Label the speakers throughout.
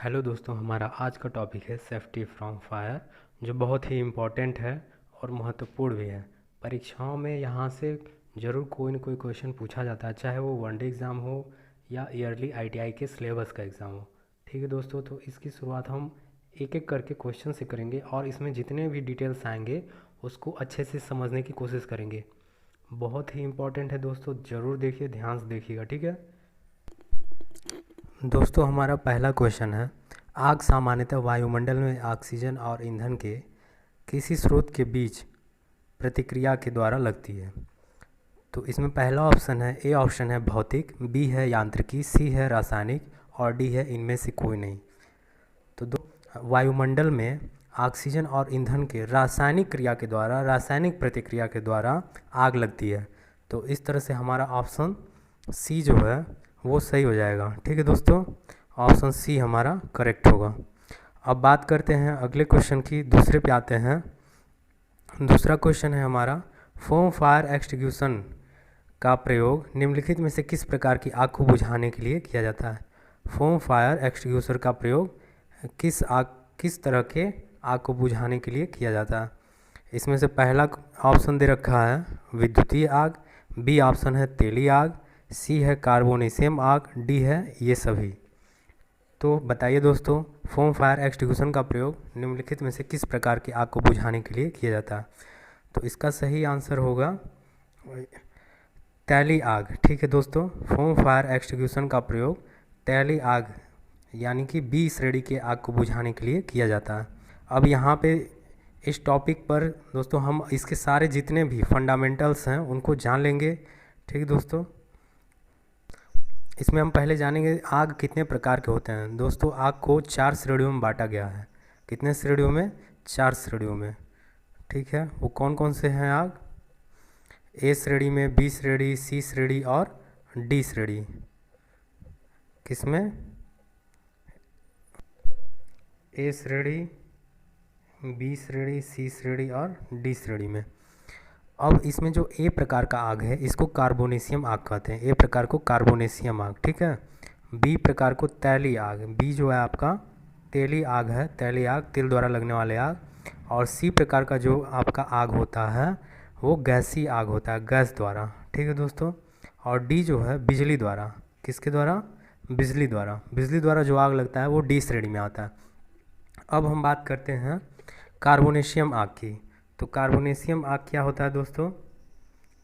Speaker 1: Hello दोस्तों, हमारा आज का टॉपिक है सेफ्टी फ्रॉम फायर, जो बहुत ही इम्पोर्टेंट है और महत्वपूर्ण भी है। परीक्षाओं में यहाँ से ज़रूर कोई न कोई क्वेश्चन पूछा जाता है, चाहे वो वनडे एग्ज़ाम हो या ईयरली आईटीआई के सिलेबस का एग्ज़ाम हो। ठीक है दोस्तों, तो इसकी शुरुआत हम एक एक करके क्वेश्चन से करेंगे और इसमें जितने भी डिटेल्स आएंगे उसको अच्छे से समझने की कोशिश करेंगे। बहुत ही इम्पोर्टेंट है दोस्तों, ज़रूर देखिए, ध्यान से देखिएगा। ठीक है दोस्तों, हमारा पहला क्वेश्चन है, आग सामान्यतः वायुमंडल में ऑक्सीजन और ईंधन के किसी स्रोत के बीच प्रतिक्रिया के द्वारा लगती है। तो इसमें पहला ऑप्शन है, ए ऑप्शन है भौतिक, बी है यांत्रिकी, सी है रासायनिक और डी है इनमें से कोई नहीं। तो वायुमंडल में ऑक्सीजन और ईंधन के रासायनिक क्रिया के द्वारा, रासायनिक प्रतिक्रिया के द्वारा आग लगती है। तो इस तरह से हमारा ऑप्शन सी जो है वो सही हो जाएगा। ठीक है दोस्तों, ऑप्शन सी हमारा करेक्ट होगा। अब बात करते हैं अगले क्वेश्चन की, दूसरे पे आते हैं। दूसरा क्वेश्चन है हमारा, फोम फायर एक्सटिंग्विशन का प्रयोग निम्नलिखित में से किस प्रकार की आग को बुझाने के लिए किया जाता है। फोम फायर एक्सटिंग्विशर का प्रयोग किस तरह के आग को बुझाने के लिए किया जाता है। इसमें से पहला ऑप्शन दे रखा है विद्युतीय आग, बी ऑप्शन है तेली आग, सी है कार्बोनेशियम आग, डी है ये सभी। तो बताइए दोस्तों, फोम फायर एक्सटिंग्विशन का प्रयोग निम्नलिखित में से किस प्रकार की आग को बुझाने के लिए किया जाता है। तो इसका सही आंसर होगा तैली आग। ठीक है दोस्तों, फोम फायर एक्सटिंग्विशन का प्रयोग तैली आग यानी कि बी श्रेणी के आग को बुझाने के लिए किया जाता है। अब यहाँ पे इस टॉपिक पर दोस्तों हम इसके सारे जितने भी फंडामेंटल्स हैं उनको जान लेंगे। ठीक है दोस्तों, इसमें हम पहले जानेंगे आग कितने प्रकार के होते हैं। दोस्तों, आग को 4 श्रेणियों में बांटा गया है। कितने श्रेणियों में? 4 श्रेणियों में। ठीक है, वो कौन कौन से हैं आग? ए श्रेणी में, बी श्रेणी, सी श्रेणी और डी श्रेणी। किसमें? ए श्रेणी, बी श्रेणी, सी श्रेणी और डी श्रेणी में। अब इसमें जो ए प्रकार का आग है इसको कार्बोनेशियम आग कहते हैं। ए प्रकार को कार्बोनेशियम आग, ठीक है। बी प्रकार को तैली आग, बी जो है आपका तेली आग है, तैली आग, तेल द्वारा लगने वाले आग। और सी प्रकार का जो आपका आग होता है वो गैसी आग होता है, गैस द्वारा। ठीक है दोस्तों, और डी जो है बिजली द्वारा। किसके द्वारा? बिजली द्वारा। बिजली द्वारा जो आग लगता है वो डी श्रेणी में आता है। अब हम बात करते हैं कार्बोनेशियम आग की। तो कार्बोनेशियम आग क्या होता है दोस्तों?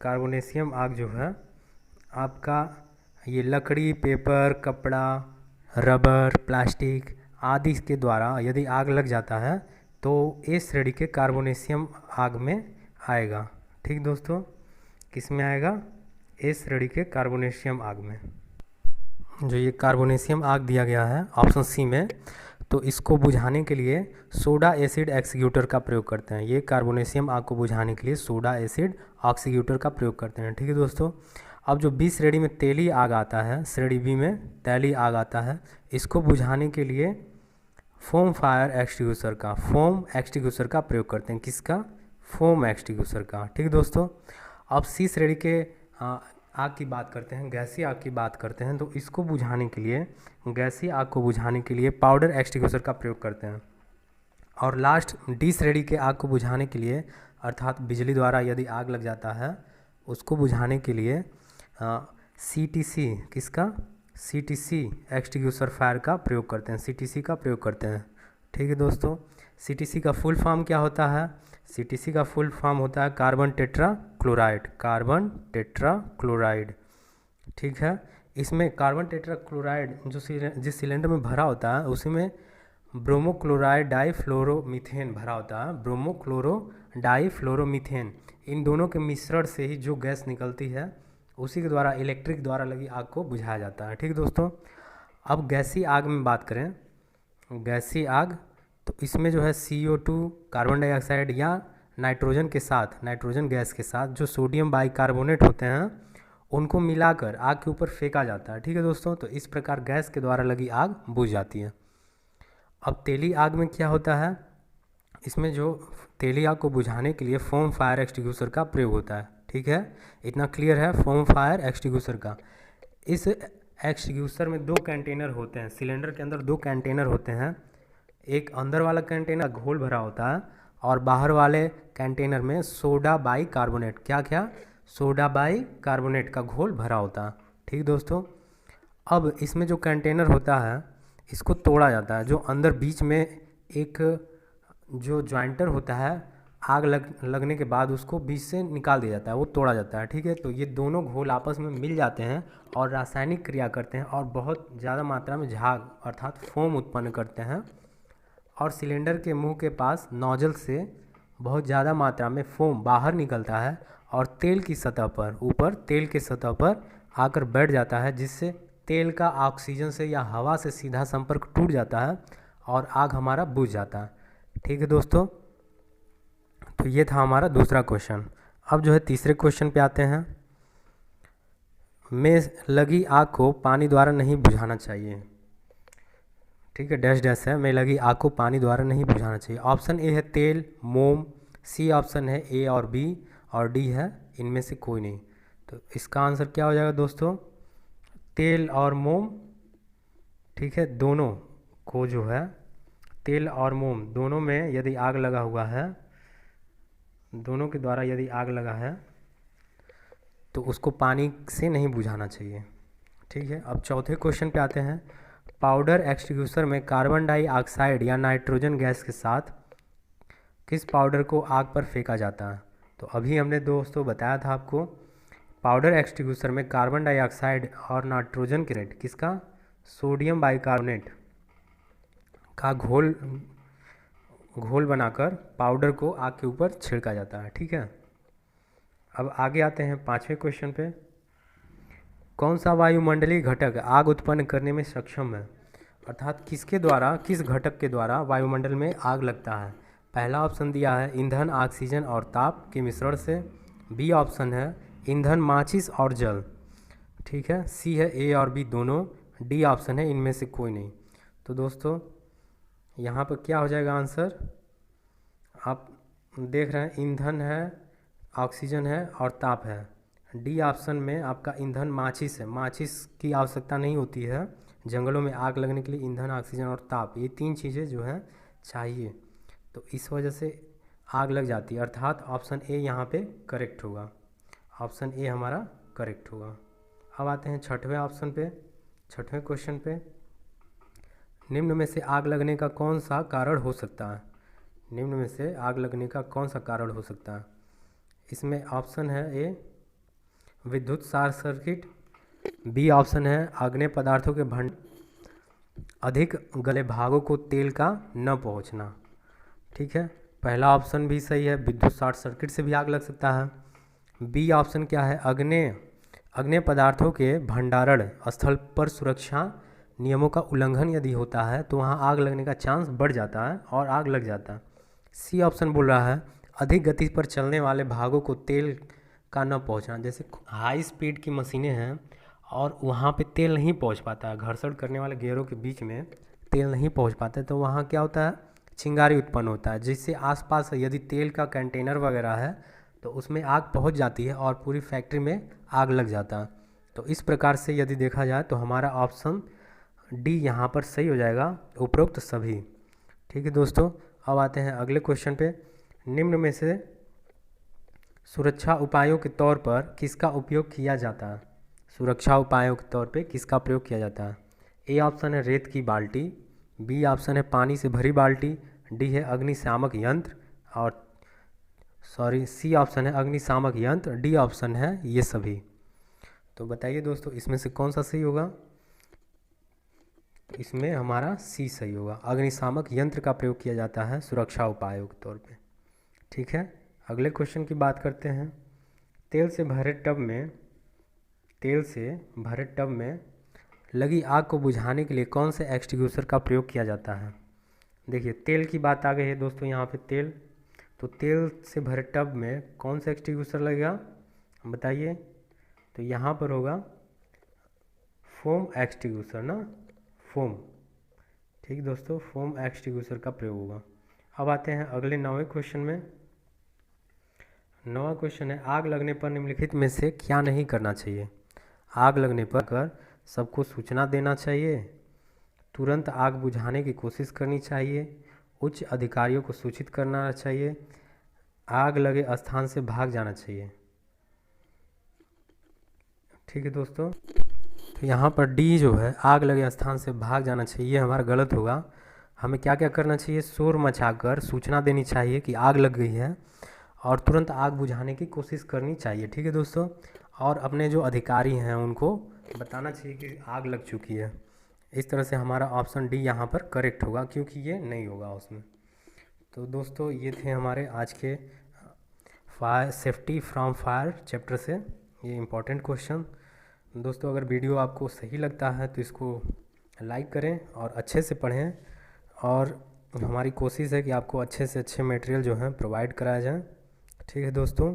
Speaker 1: कार्बोनेशियम आग जो है आपका ये लकड़ी, पेपर, कपड़ा, रबर, प्लास्टिक आदि के द्वारा यदि आग लग जाता है तो ए श्रेणी के कार्बोनेशियम आग में आएगा। ठीक दोस्तों, किस में आएगा? ए श्रेणी के कार्बोनेशियम आग में। जो ये कार्बोनेशियम आग दिया गया है ऑप्शन सी में, तो इसको बुझाने के लिए सोडा एसिड एक्सीक्यूटर का प्रयोग करते हैं। ये कार्बोनेशियम आग को बुझाने के लिए सोडा एसिड ऑक्सीक्यूटर का प्रयोग करते हैं। ठीक है दोस्तों, अब जो बी श्रेणी में तेली आग आता है, श्रेणी बी में तैली आग आता है, इसको बुझाने के लिए फोम फायर एक्सटिंग्विशर का, फोम एक्सटिंग्विशर का प्रयोग करते हैं। किसका? फोम एक्सटिंग्विशर का। ठीक है दोस्तों, अब सी श्रेणी के आग की बात करते हैं, गैसीय आग की बात करते हैं। तो इसको बुझाने के लिए, गैसीय आग को बुझाने के लिए पाउडर एक्सटिंग्विशर का प्रयोग करते हैं। और लास्ट डी श्रेणी के आग को बुझाने के लिए, अर्थात बिजली द्वारा यदि आग लग जाता है उसको बुझाने के लिए CTC, किसका? CTC एक्सटिंग्विशर फायर का प्रयोग करते हैं, CTC का प्रयोग करते हैं। ठीक है दोस्तों, CTC का फुल फॉर्म क्या होता है? CTC का फुल फॉर्म होता है carbon tetra chloride, carbon tetra chloride. ठीक है, इसमें कार्बन टेट्रा क्लोराइड जो जिस सिलेंडर में भरा होता है उसी में ब्रोमोक्लोराइड डाईफ्लोरोमीथेन भरा होता है। ब्रोमोक्लोरो डाईफ्लोरोमीथेन, इन दोनों के मिश्रण से ही जो गैस निकलती है उसी के द्वारा, इलेक्ट्रिक द्वारा लगी आग को बुझाया जाता है। ठीक है दोस्तों, अब गैसीय आग में बात करें, गैसीय आग, तो इसमें जो है CO2 कार्बन डाइऑक्साइड या नाइट्रोजन के साथ, नाइट्रोजन गैस के साथ जो सोडियम बाइकार्बोनेट होते हैं उनको मिलाकर आग के ऊपर फेंका जाता है। ठीक है दोस्तों, तो इस प्रकार गैस के द्वारा लगी आग बुझ जाती है। अब तेली आग में क्या होता है? इसमें जो तेली आग को बुझाने के लिए फोम फायर एक्सटिंग्विशर का प्रयोग होता है। ठीक है, इतना क्लियर है फोम फायर एक्सटिंग्विशर का। इस एक्सटिंग्विशर में दो कंटेनर होते हैं, सिलेंडर के अंदर दो कंटेनर होते हैं। एक अंदर वाला कंटेनर घोल भरा होता है और बाहर वाले कंटेनर में सोडा बाई कार्बोनेट, क्या क्या, सोडा बाई कार्बोनेट का घोल भरा होता है। ठीक दोस्तों, अब इसमें जो कंटेनर होता है इसको तोड़ा जाता है। जो अंदर बीच में एक जो जॉइंटर होता है, आग लगने के बाद उसको बीच से निकाल दिया जाता है, वो तोड़ा जाता है। ठीक है, तो ये दोनों घोल आपस में मिल जाते हैं और रासायनिक क्रिया करते हैं और बहुत ज़्यादा मात्रा में झाग अर्थात फोम उत्पन्न करते हैं। और सिलेंडर के मुंह के पास नोजल से बहुत ज़्यादा मात्रा में फोम बाहर निकलता है और तेल की सतह पर, ऊपर तेल के सतह पर आकर बैठ जाता है, जिससे तेल का ऑक्सीजन से या हवा से सीधा संपर्क टूट जाता है और आग हमारा बुझ जाता है। ठीक है दोस्तों, तो ये था हमारा दूसरा क्वेश्चन। अब जो है तीसरे क्वेश्चन पे आते हैं। में लगी आग को पानी द्वारा नहीं बुझाना चाहिए। ठीक है, डैश डैश है, में लगी आग को पानी द्वारा नहीं बुझाना चाहिए। ऑप्शन ए है तेल, मोम, सी ऑप्शन है ए और बी, और डी है इनमें से कोई नहीं। तो इसका आंसर क्या हो जाएगा दोस्तों, तेल और मोम। ठीक है, दोनों को जो है तेल और मोम दोनों में यदि आग लगा हुआ है, दोनों के द्वारा यदि आग लगा है तो उसको पानी से नहीं बुझाना चाहिए। ठीक है, अब चौथे क्वेश्चन पे आते हैं। पाउडर एक्सटिंग्विशर में कार्बन डाइऑक्साइड या नाइट्रोजन गैस के साथ किस पाउडर को आग पर फेंका जाता है। तो अभी हमने दोस्तों बताया था आपको, पाउडर एक्सटिंग्विशर में कार्बन डाइऑक्साइड और नाइट्रोजन क्रेट किसका, सोडियम बाइकार्बोनेट का घोल बनाकर पाउडर को आग के ऊपर छिड़का जाता है। ठीक है, अब आगे आते हैं पांचवें क्वेश्चन पे। कौन सा वायुमंडलीय घटक आग उत्पन्न करने में सक्षम है, अर्थात किसके द्वारा, किस घटक के द्वारा वायुमंडल में आग लगता है। पहला ऑप्शन दिया है ईंधन, ऑक्सीजन और ताप के मिश्रण से। बी ऑप्शन है ईंधन, माचिस और जल। ठीक है, सी है ए और बी दोनों, डी ऑप्शन है इनमें से कोई नहीं। तो दोस्तों यहाँ पर क्या हो जाएगा आंसर, आप देख रहे हैं ईंधन है, ऑक्सीजन है और ताप है। डी ऑप्शन में आपका ईंधन माचिस है। माचिस की आवश्यकता नहीं होती है जंगलों में आग लगने के लिए, ईंधन, ऑक्सीजन और ताप, ये तीन चीज़ें जो हैं चाहिए, तो इस वजह से आग लग जाती है, अर्थात ऑप्शन ए यहाँ पे करेक्ट होगा। ऑप्शन ए हमारा करेक्ट होगा। अब आते हैं छठवें ऑप्शन पे, छठवें क्वेश्चन पे। निम्न में से आग लगने का कौन सा कारण हो सकता है, निम्न में से आग लगने का कौन सा कारण हो सकता है। इसमें ऑप्शन है ए विद्युत शॉर्ट सर्किट, बी ऑप्शन है आग्नेय पदार्थों के अधिक गले भागों को तेल का न पहुंचना। ठीक है, पहला ऑप्शन भी सही है, विद्युत शॉर्ट सर्किट से भी आग लग सकता है। बी ऑप्शन क्या है, अग्नेय पदार्थों के भंडारण स्थल पर सुरक्षा नियमों का उल्लंघन यदि होता है तो वहाँ आग लगने का चांस बढ़ जाता है और आग लग जाता है। सी ऑप्शन बोल रहा है अधिक गति पर चलने वाले भागों को तेल का न पहुंचना, जैसे हाई स्पीड की मशीनें हैं और वहाँ पे तेल नहीं पहुंच पाता है, घर्षण करने वाले गियरों के बीच में तेल नहीं पहुंच पाता है, तो वहाँ क्या होता है, चिंगारी उत्पन्न होता है, जिससे आसपास यदि तेल का कंटेनर वगैरह है तो उसमें आग पहुंच जाती है और पूरी फैक्ट्री में आग लग जाता है। तो इस प्रकार से यदि देखा जाए तो हमारा ऑप्शन डी यहाँ पर सही हो जाएगा, उपरोक्त सभी। ठीक है दोस्तों, अब आते हैं अगले क्वेश्चन पे। निम्न में से सुरक्षा उपायों के तौर पर किसका उपयोग किया जाता है, सुरक्षा उपायों के तौर पे किसका प्रयोग किया जाता है। ए ऑप्शन है रेत की बाल्टी, बी ऑप्शन है पानी से भरी बाल्टी, डी है अग्निशामक यंत्र, और सी ऑप्शन है अग्निशामक यंत्र, डी ऑप्शन है ये सभी। तो बताइए दोस्तों इसमें से कौन सा सही होगा। इसमें हमारा सी सही होगा, अग्निशामक यंत्र का प्रयोग किया जाता है सुरक्षा उपायों के तौर पे। ठीक है, अगले क्वेश्चन की बात करते हैं। तेल से भरे टब में लगी आग को बुझाने के लिए कौन से एक्सटिंग्विशर का प्रयोग किया जाता है। देखिए तेल की बात आ गई है दोस्तों, यहाँ पे तेल, तो तेल से भरे टब में कौन सा एक्सटिंग्विशर लगेगा बताइए। तो यहाँ पर होगा फोम एक्सटिंग्विशर ना, फोम। ठीक दोस्तों, फोम एक्सटिंग्विशर का प्रयोग होगा। अब आते हैं अगले 9वें क्वेश्चन में। 9वां क्वेश्चन है आग लगने पर निम्नलिखित में से क्या नहीं करना चाहिए। आग लगने पर सबको सूचना देना चाहिए, तुरंत आग बुझाने की कोशिश करनी चाहिए, उच्च अधिकारियों को सूचित करना चाहिए, आग लगे स्थान से भाग जाना चाहिए। ठीक है दोस्तों, तो यहाँ पर डी जो है आग लगे स्थान से भाग जाना चाहिए, हमारा गलत होगा। हमें क्या क्या करना चाहिए, शोर मचाकर सूचना देनी चाहिए कि आग लग गई है और तुरंत आग बुझाने की कोशिश करनी चाहिए। ठीक है दोस्तों, और अपने जो अधिकारी हैं उनको बताना चाहिए कि आग लग चुकी है। इस तरह से हमारा ऑप्शन डी यहाँ पर करेक्ट होगा, क्योंकि ये नहीं होगा उसमें। तो दोस्तों ये थे हमारे आज के सेफ्टी फ्रॉम फायर चैप्टर से ये इम्पोर्टेंट क्वेश्चन। दोस्तों अगर वीडियो आपको सही लगता है तो इसको लाइक करें और अच्छे से पढ़ें, और हमारी कोशिश है कि आपको अच्छे से अच्छे मटेरियल जो हैं प्रोवाइड कराया जाए। ठीक है दोस्तों,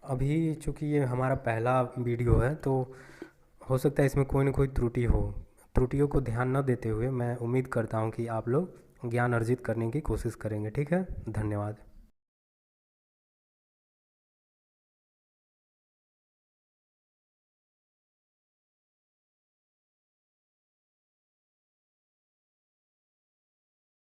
Speaker 1: अभी चूँकि ये हमारा पहला वीडियो है तो हो सकता है इसमें कोई ना कोई त्रुटि हो। त्रुटियों को ध्यान न देते हुए मैं उम्मीद करता हूँ कि आप लोग ज्ञान अर्जित करने की कोशिश करेंगे। ठीक है, धन्यवाद।